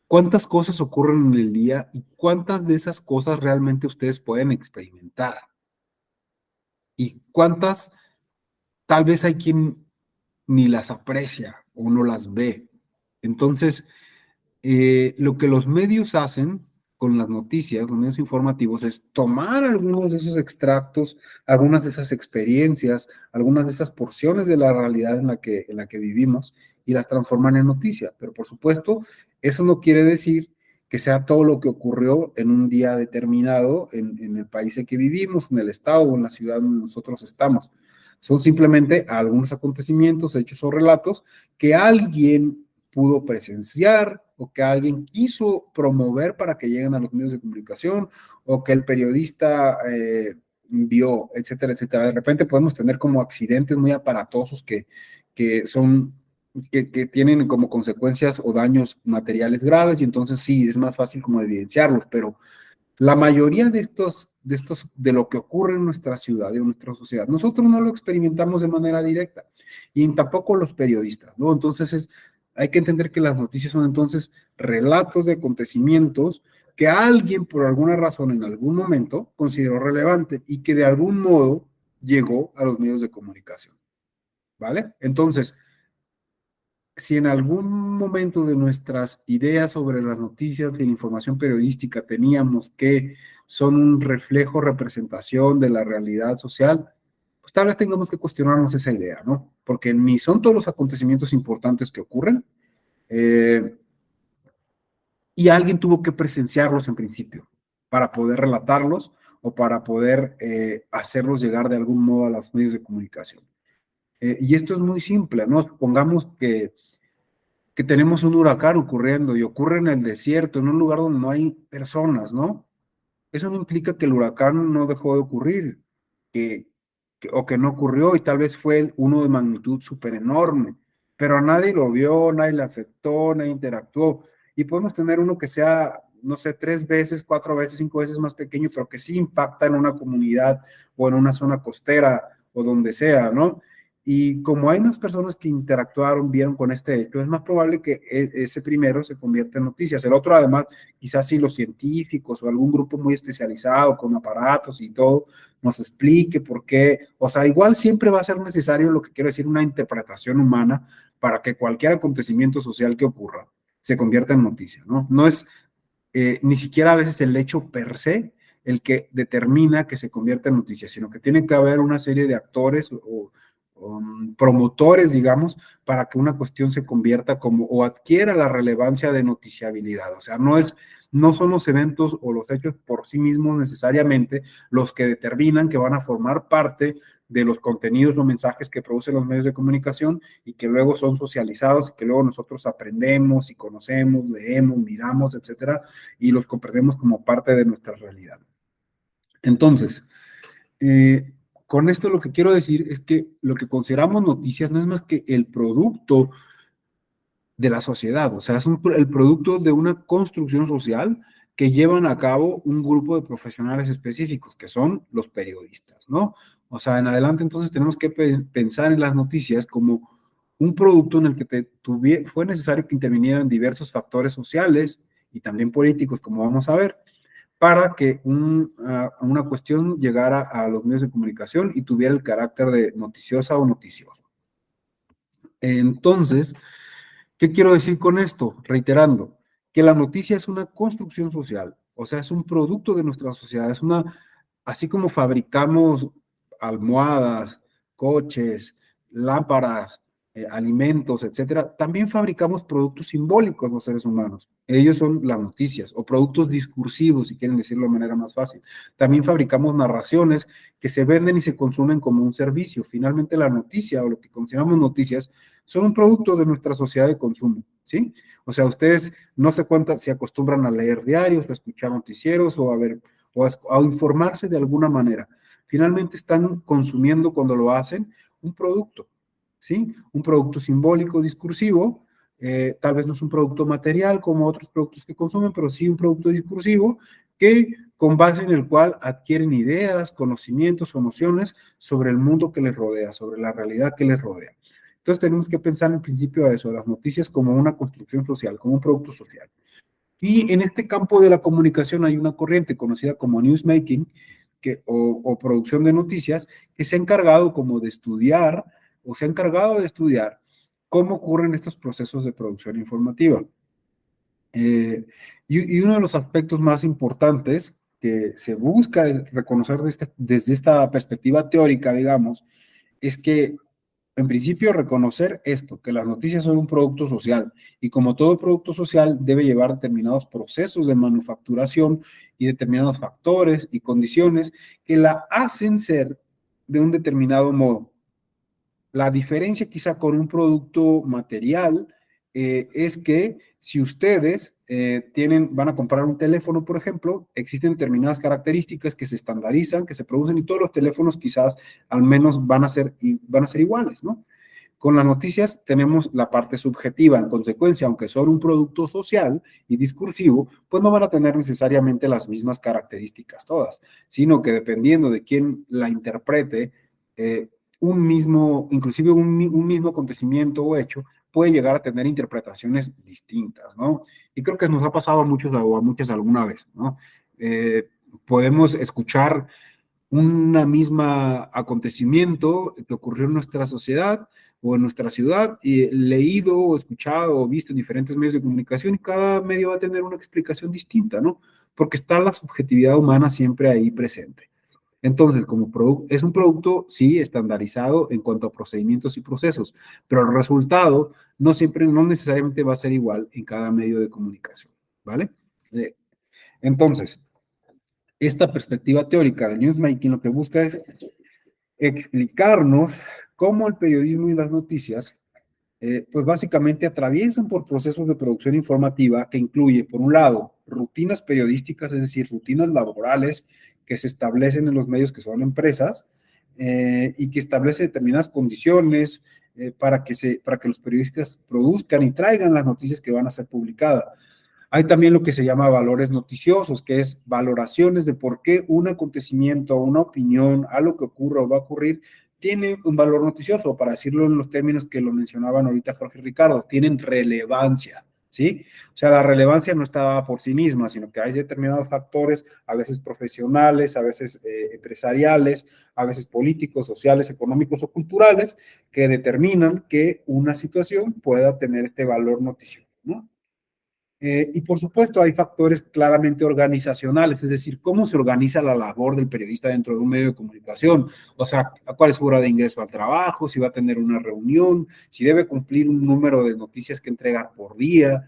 cuántas cosas ocurren en el día y cuántas de esas cosas realmente ustedes pueden experimentar. Y cuántas tal vez hay quien ni las aprecia o no las ve. Entonces, lo que los medios hacen con las noticias, los medios informativos, es tomar algunos de esos extractos, algunas de esas experiencias, algunas de esas porciones de la realidad en la que vivimos y las transforman en noticia. Pero por supuesto, eso no quiere decir que sea todo lo que ocurrió en un día determinado en el país en que vivimos, en el estado o en la ciudad donde nosotros estamos. Son simplemente algunos acontecimientos, hechos o relatos que alguien pudo presenciar o que alguien quiso promover para que lleguen a los medios de comunicación o que el periodista vio, etcétera, etcétera. De repente podemos tener como accidentes muy aparatosos que son, que tienen como consecuencias o daños materiales graves y entonces sí, es más fácil como evidenciarlos, pero la mayoría de lo que ocurre en nuestra ciudad y en nuestra sociedad, nosotros no lo experimentamos de manera directa y tampoco los periodistas, ¿no? Entonces hay que entender que las noticias son entonces relatos de acontecimientos que alguien por alguna razón en algún momento consideró relevante y que de algún modo llegó a los medios de comunicación, ¿vale? Entonces, si en algún momento de nuestras ideas sobre las noticias y la información periodística teníamos que son un reflejo, representación de la realidad social, pues tal vez tengamos que cuestionarnos esa idea, ¿no? Porque ni son todos los acontecimientos importantes que ocurren, y alguien tuvo que presenciarlos en principio para poder relatarlos o para poder hacerlos llegar de algún modo a los medios de comunicación. Y esto es muy simple, ¿no? Supongamos que tenemos un huracán ocurriendo y ocurre en el desierto, en un lugar donde no hay personas, ¿no? Eso no implica que el huracán no dejó de ocurrir, o que no ocurrió y tal vez fue uno de magnitud súper enorme, pero a nadie lo vio, nadie le afectó, nadie interactuó. Y podemos tener uno que sea, no sé, 3 veces, 4 veces, 5 veces más pequeño, pero que sí impacta en una comunidad o en una zona costera o donde sea, ¿no? Y como hay más personas que interactuaron, vieron con este hecho, es más probable que ese primero se convierta en noticias. El otro, además, quizás si los científicos o algún grupo muy especializado con aparatos y todo nos explique por qué. O sea, igual siempre va a ser necesario, lo que quiero decir, una interpretación humana para que cualquier acontecimiento social que ocurra se convierta en noticia, ¿no? No es ni siquiera a veces el hecho per se el que determina que se convierta en noticia, sino que tiene que haber una serie de actores o promotores, digamos, para que una cuestión se convierta como o adquiera la relevancia de noticiabilidad. O sea, no son los eventos o los hechos por sí mismos necesariamente los que determinan que van a formar parte de los contenidos o mensajes que producen los medios de comunicación y que luego son socializados y que luego nosotros aprendemos y conocemos, leemos, miramos, etcétera, y los comprendemos como parte de nuestra realidad. Entonces, con esto lo que quiero decir es que lo que consideramos noticias no es más que el producto de la sociedad, o sea, es el producto de una construcción social que llevan a cabo un grupo de profesionales específicos, que son los periodistas, ¿no? O sea, en adelante entonces tenemos que pensar en las noticias como un producto en el que fue necesario que intervinieran diversos factores sociales y también políticos, como vamos a ver, para que una cuestión llegara a los medios de comunicación y tuviera el carácter de noticiosa o noticioso. Entonces, ¿qué quiero decir con esto? Reiterando, que la noticia es una construcción social, o sea, es un producto de nuestra sociedad, así como fabricamos almohadas, coches, lámparas, alimentos, etcétera, también fabricamos productos simbólicos los seres humanos. Ellos son las noticias o productos discursivos, si quieren decirlo de manera más fácil. También fabricamos narraciones que se venden y se consumen como un servicio. Finalmente, la noticia o lo que consideramos noticias son un producto de nuestra sociedad de consumo, ¿sí? O sea, ustedes no sé cuántas se acostumbran a leer diarios, a escuchar noticieros o a informarse de alguna manera. Finalmente están consumiendo cuando lo hacen un producto, ¿sí? Un producto simbólico, discursivo, tal vez no es un producto material como otros productos que consumen, pero sí un producto discursivo con base en el cual adquieren ideas, conocimientos o nociones sobre el mundo que les rodea, sobre la realidad que les rodea. Entonces tenemos que pensar en principio a eso, las noticias como una construcción social, como un producto social. Y en este campo de la comunicación hay una corriente conocida como newsmaking, o producción de noticias, que se ha encargado como de estudiar, o se ha encargado de estudiar cómo ocurren estos procesos de producción informativa. Y uno de los aspectos más importantes que se busca reconocer desde esta perspectiva teórica, digamos, es que en principio reconocer esto, que las noticias son un producto social y como todo producto social debe llevar determinados procesos de manufacturación y determinados factores y condiciones que la hacen ser de un determinado modo. La diferencia quizá con un producto material es que si ustedes van a comprar un teléfono, por ejemplo, existen determinadas características que se estandarizan, que se producen y todos los teléfonos quizás al menos van a ser iguales, ¿no? Con las noticias tenemos la parte subjetiva, en consecuencia, aunque son un producto social y discursivo, pues no van a tener necesariamente las mismas características todas, sino que dependiendo de quién la interprete, inclusive un mismo acontecimiento o hecho puede llegar a tener interpretaciones distintas, ¿no? Y creo que nos ha pasado a muchos o a muchas alguna vez, ¿no? Podemos escuchar un mismo acontecimiento que ocurrió en nuestra sociedad o en nuestra ciudad, y leído o escuchado o visto en diferentes medios de comunicación, y cada medio va a tener una explicación distinta, ¿no? Porque está la subjetividad humana siempre ahí presente. Entonces, es un producto, sí, estandarizado en cuanto a procedimientos y procesos, pero el resultado no necesariamente va a ser igual en cada medio de comunicación, ¿vale? Entonces, esta perspectiva teórica del newsmaking lo que busca es explicarnos cómo el periodismo y las noticias, pues básicamente atraviesan por procesos de producción informativa que incluye, por un lado, rutinas periodísticas, es decir, rutinas laborales que se establecen en los medios que son empresas y que establece determinadas condiciones para que los periodistas produzcan y traigan las noticias que van a ser publicadas. Hay también lo que se llama valores noticiosos, que es valoraciones de por qué un acontecimiento, una opinión, algo que ocurra o va a ocurrir, tiene un valor noticioso, para decirlo en los términos que lo mencionaban ahorita Jorge y Ricardo, tienen relevancia, ¿sí? O sea, la relevancia no está dada por sí misma, sino que hay determinados factores, a veces profesionales, a veces empresariales, a veces políticos, sociales, económicos o culturales, que determinan que una situación pueda tener este valor noticioso, ¿no? Y por supuesto hay factores claramente organizacionales, es decir, cómo se organiza la labor del periodista dentro de un medio de comunicación, o sea, cuál es su hora de ingreso al trabajo, si va a tener una reunión, si debe cumplir un número de noticias que entregar por día.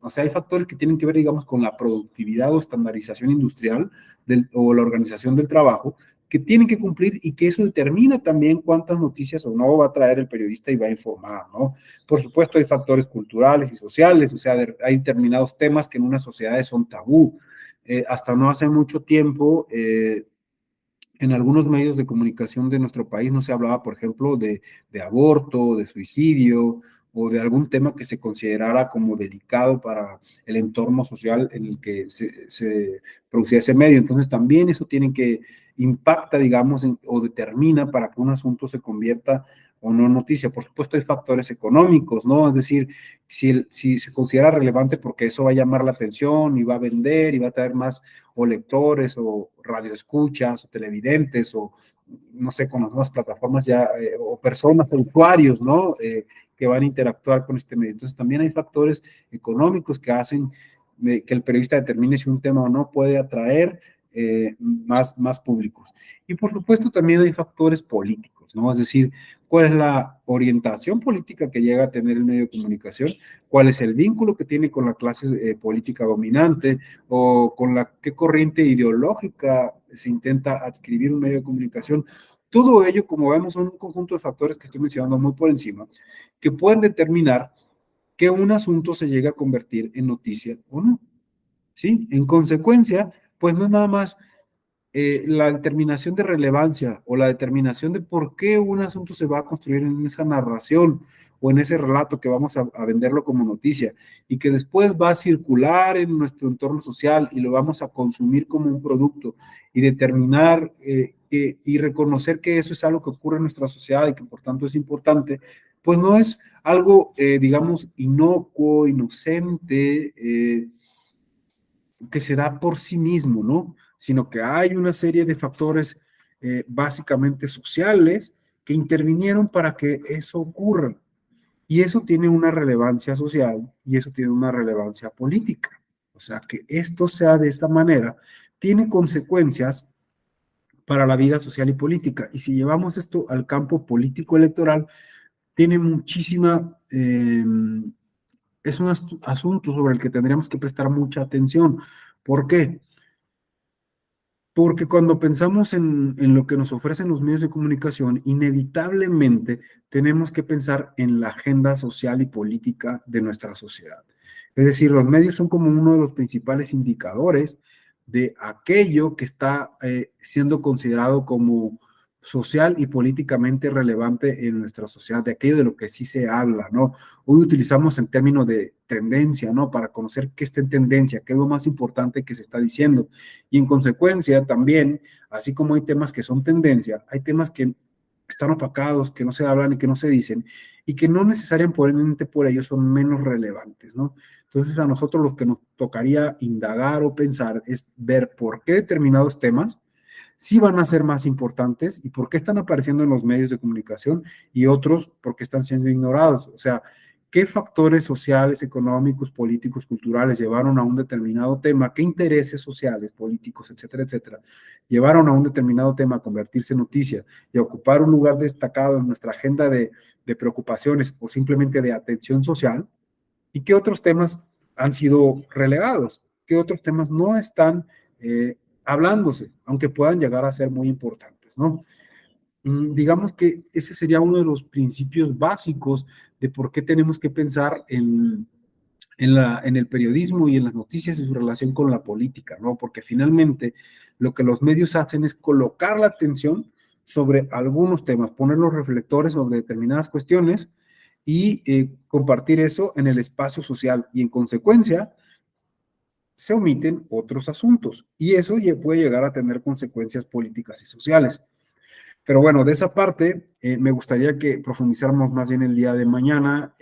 O sea, hay factores que tienen que ver, digamos, con la productividad o estandarización industrial o la organización del trabajo, que tienen que cumplir y que eso determina también cuántas noticias o no va a traer el periodista y va a informar, ¿no? Por supuesto, hay factores culturales y sociales, o sea, hay determinados temas que en unas sociedades son tabú. Hasta no hace mucho tiempo, en algunos medios de comunicación de nuestro país no se hablaba, por ejemplo, de aborto, de suicidio o de algún tema que se considerara como delicado para el entorno social en el que se producía ese medio. Entonces también eso impacta, digamos, o determina para que un asunto se convierta o no en noticia. Por supuesto hay factores económicos, ¿no? Es decir, si se considera relevante porque eso va a llamar la atención y va a vender y va a traer más o lectores o radioescuchas o televidentes o no sé, con las nuevas plataformas ya, o personas o usuarios, ¿no? Que van a interactuar con este medio. Entonces también hay factores económicos que hacen que el periodista determine si un tema o no puede atraer más públicos. Y por supuesto también hay factores políticos, ¿no? Es decir, cuál es la orientación política que llega a tener el medio de comunicación, cuál es el vínculo que tiene con la clase política dominante o con qué corriente ideológica se intenta adscribir un medio de comunicación. Todo ello, como vemos, son un conjunto de factores que estoy mencionando muy por encima, que pueden determinar que un asunto se llega a convertir en noticia o no, ¿sí? En consecuencia, pues no es nada más la determinación de relevancia o la determinación de por qué un asunto se va a construir en esa narración o en ese relato que vamos a venderlo como noticia y que después va a circular en nuestro entorno social y lo vamos a consumir como un producto y determinar y reconocer que eso es algo que ocurre en nuestra sociedad y que por tanto es importante, pues no es algo, digamos, inocuo, inocente, que se da por sí mismo, ¿no? Sino que hay una serie de factores básicamente sociales que intervinieron para que eso ocurra. Y eso tiene una relevancia social y eso tiene una relevancia política. O sea, que esto sea de esta manera tiene consecuencias para la vida social y política. Y si llevamos esto al campo político electoral, tiene muchísima, es un asunto sobre el que tendríamos que prestar mucha atención. ¿Por qué? Porque cuando pensamos en lo que nos ofrecen los medios de comunicación, inevitablemente tenemos que pensar en la agenda social y política de nuestra sociedad. Es decir, los medios son como uno de los principales indicadores de aquello que está siendo considerado como social y políticamente relevante en nuestra sociedad, de aquello de lo que sí se habla, ¿no? Hoy utilizamos el término de tendencia, ¿no? Para conocer qué está en tendencia, qué es lo más importante que se está diciendo. Y en consecuencia, también, así como hay temas que son tendencia, hay temas que están opacados, que no se hablan y que no se dicen, y que no necesariamente por ello son menos relevantes, ¿no? Entonces, a nosotros lo que nos tocaría indagar o pensar es ver por qué determinados temas sí van a ser más importantes y por qué están apareciendo en los medios de comunicación y otros por qué están siendo ignorados. O sea, qué factores sociales, económicos, políticos, culturales llevaron a un determinado tema, qué intereses sociales, políticos, etcétera, etcétera, llevaron a un determinado tema a convertirse en noticia y a ocupar un lugar destacado en nuestra agenda de preocupaciones o simplemente de atención social, y qué otros temas han sido relegados, qué otros temas no están hablándose, aunque puedan llegar a ser muy importantes, ¿no? Digamos que ese sería uno de los principios básicos de por qué tenemos que pensar en el periodismo y en las noticias y su relación con la política, ¿no? Porque finalmente lo que los medios hacen es colocar la atención sobre algunos temas, poner los reflectores sobre determinadas cuestiones y compartir eso en el espacio social y en consecuencia se omiten otros asuntos y eso puede llegar a tener consecuencias políticas y sociales. Pero bueno, de esa parte me gustaría que profundizáramos más bien el día de mañana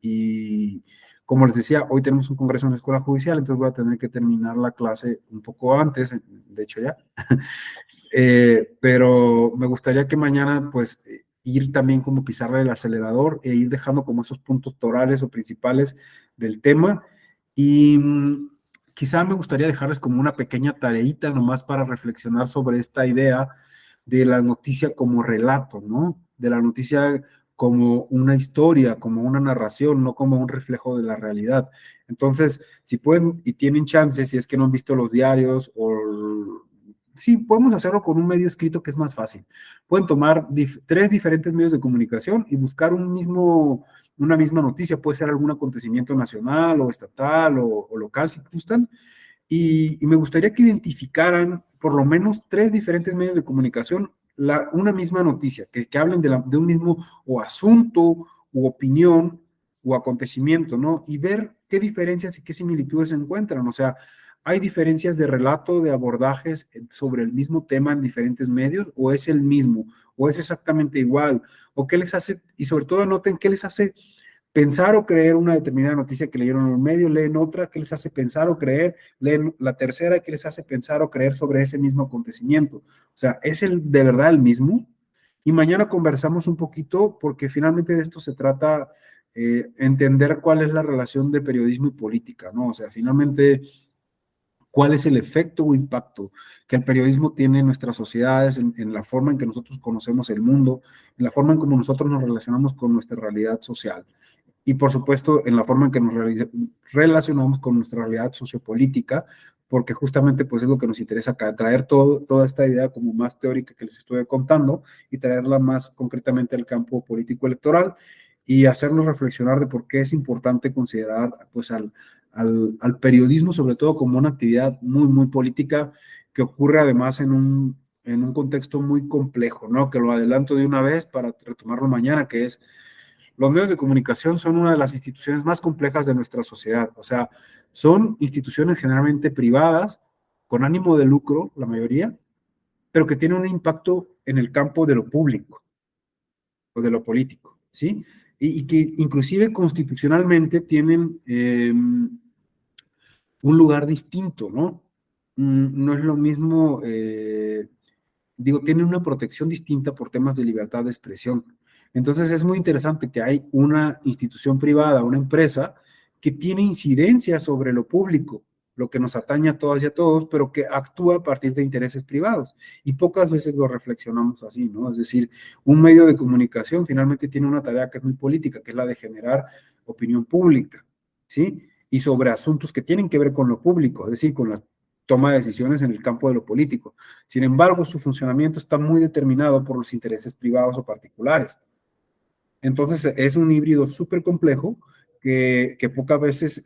y como les decía, hoy tenemos un congreso en la Escuela Judicial, entonces voy a tener que terminar la clase un poco antes, de hecho ya, pero me gustaría que mañana pues ir también como pisarle el acelerador e ir dejando como esos puntos torales o principales del tema y quizá me gustaría dejarles como una pequeña tareita nomás para reflexionar sobre esta idea de la noticia como relato, ¿no? De la noticia como una historia, como una narración, no como un reflejo de la realidad. Entonces, si pueden y tienen chance, si es que no han visto los diarios o... Sí, podemos hacerlo con un medio escrito que es más fácil. Pueden tomar tres diferentes medios de comunicación y buscar una misma noticia. Puede ser algún acontecimiento nacional o estatal o local, si gustan. Y me gustaría que identificaran por lo menos tres diferentes medios de comunicación una misma noticia, que hablen de un mismo o asunto, u opinión, o acontecimiento, ¿no? Y ver qué diferencias y qué similitudes se encuentran. O sea, ¿hay diferencias de relato, de abordajes sobre el mismo tema en diferentes medios? ¿O es el mismo? ¿O es exactamente igual? ¿O qué les hace? Y sobre todo anoten qué les hace pensar o creer una determinada noticia que leyeron en un medio, leen otra que les hace pensar o creer, leen la tercera que les hace pensar o creer sobre ese mismo acontecimiento. O sea, ¿es de verdad el mismo? Y mañana conversamos un poquito porque finalmente de esto se trata, entender cuál es la relación de periodismo y política, ¿no? O sea, finalmente cuál es el efecto o impacto que el periodismo tiene en nuestras sociedades, en la forma en que nosotros conocemos el mundo, en la forma en cómo nosotros nos relacionamos con nuestra realidad social y por supuesto en la forma en que nos relacionamos con nuestra realidad sociopolítica, porque justamente pues es lo que nos interesa acá, traer toda esta idea como más teórica que les estoy contando y traerla más concretamente al campo político electoral y hacernos reflexionar de por qué es importante considerar pues al periodismo sobre todo como una actividad muy, muy política que ocurre además en un contexto muy complejo, ¿no? Que lo adelanto de una vez para retomarlo mañana, que es los medios de comunicación son una de las instituciones más complejas de nuestra sociedad. O sea, son instituciones generalmente privadas, con ánimo de lucro, la mayoría, pero que tienen un impacto en el campo de lo público o de lo político, ¿sí? Y que inclusive constitucionalmente tienen un lugar distinto, ¿no? No es lo mismo, digo, tienen una protección distinta por temas de libertad de expresión. Entonces es muy interesante que hay una institución privada, una empresa, que tiene incidencia sobre lo público, lo que nos atañe a todas y a todos, pero que actúa a partir de intereses privados. Y pocas veces lo reflexionamos así, ¿no? Es decir, un medio de comunicación finalmente tiene una tarea que es muy política, que es la de generar opinión pública, ¿sí? Y sobre asuntos que tienen que ver con lo público, es decir, con la toma de decisiones en el campo de lo político. Sin embargo, su funcionamiento está muy determinado por los intereses privados o particulares. Entonces, es un híbrido súper complejo que pocas veces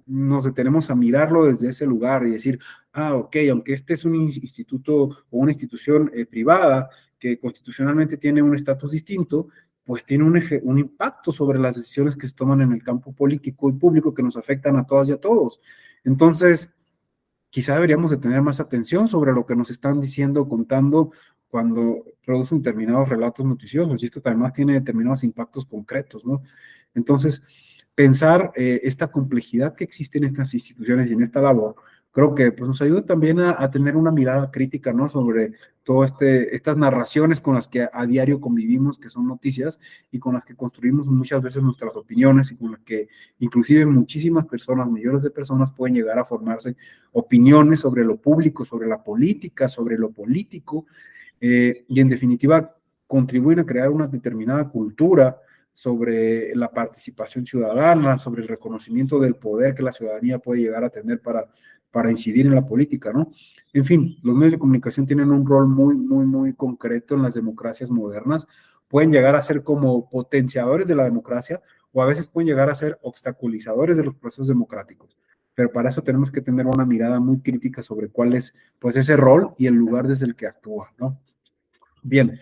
nos detenemos a mirarlo desde ese lugar y decir, ok, aunque este es un instituto o una institución privada que constitucionalmente tiene un estatus distinto, pues tiene un impacto sobre las decisiones que se toman en el campo político y público que nos afectan a todas y a todos. Entonces, quizá deberíamos de tener más atención sobre lo que nos están diciendo, contando cuando producen determinados relatos noticiosos, y esto además tiene determinados impactos concretos, ¿no? Entonces, pensar esta complejidad que existe en estas instituciones y en esta labor, creo que pues, nos ayuda también a tener una mirada crítica, ¿no? Sobre todas estas narraciones con las que a diario convivimos, que son noticias, y con las que construimos muchas veces nuestras opiniones, y con las que inclusive muchísimas personas, millones de personas pueden llegar a formarse opiniones sobre lo público, sobre la política, sobre lo político, y en definitiva contribuyen a crear una determinada cultura sobre la participación ciudadana, sobre el reconocimiento del poder que la ciudadanía puede llegar a tener para incidir en la política, ¿no? En fin, los medios de comunicación tienen un rol muy, muy, muy concreto en las democracias modernas. Pueden llegar a ser como potenciadores de la democracia, o a veces pueden llegar a ser obstaculizadores de los procesos democráticos. Pero para eso tenemos que tener una mirada muy crítica sobre cuál es, pues, ese rol y el lugar desde el que actúa, ¿no? Bien,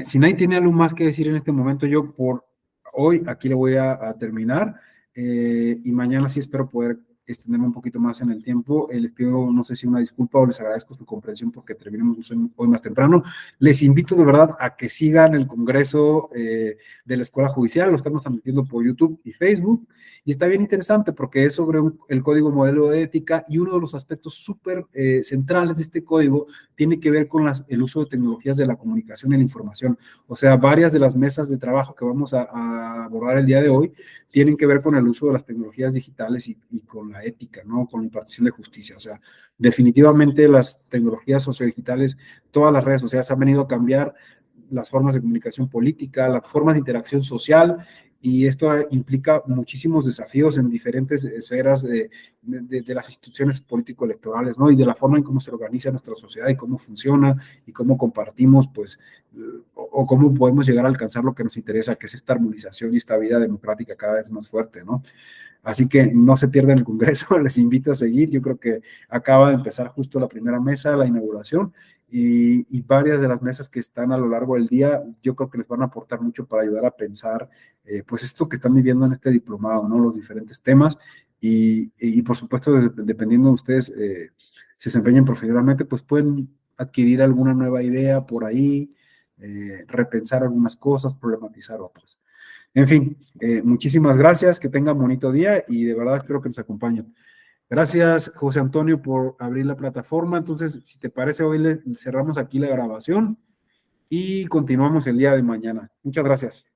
si nadie tiene algo más que decir en este momento, yo por hoy aquí le voy a terminar, y mañana sí espero poder extenderme un poquito más en el tiempo. Les pido, no sé si una disculpa, o les agradezco su comprensión porque terminemos hoy más temprano. Les invito de verdad a que sigan el Congreso de la Escuela Judicial. Lo estamos transmitiendo por YouTube y Facebook, y está bien interesante porque es sobre el Código Modelo de Ética, y uno de los aspectos súper centrales de este código tiene que ver con el uso de tecnologías de la comunicación y la información. O sea, varias de las mesas de trabajo que vamos a abordar el día de hoy tienen que ver con el uso de las tecnologías digitales y con la ética, ¿no? Con la impartición de justicia. O sea, definitivamente las tecnologías sociodigitales, todas las redes sociales han venido a cambiar las formas de comunicación política, las formas de interacción social, y esto implica muchísimos desafíos en diferentes esferas de las instituciones político-electorales, ¿no? Y de la forma en cómo se organiza nuestra sociedad y cómo funciona y cómo compartimos, pues, o cómo podemos llegar a alcanzar lo que nos interesa, que es esta armonización y esta vida democrática cada vez más fuerte, ¿no? Así que no se pierdan el Congreso, les invito a seguir. Yo creo que acaba de empezar justo la primera mesa, la inauguración, y varias de las mesas que están a lo largo del día, yo creo que les van a aportar mucho para ayudar a pensar, pues esto que están viviendo en este diplomado, ¿no? Los diferentes temas, y por supuesto, dependiendo de ustedes se desempeñen profesionalmente, pues pueden adquirir alguna nueva idea por ahí, repensar algunas cosas, problematizar otras. En fin, muchísimas gracias, que tengan bonito día, y de verdad espero que nos acompañen. Gracias, José Antonio, por abrir la plataforma. Entonces, si te parece, hoy cerramos aquí la grabación y continuamos el día de mañana. Muchas gracias.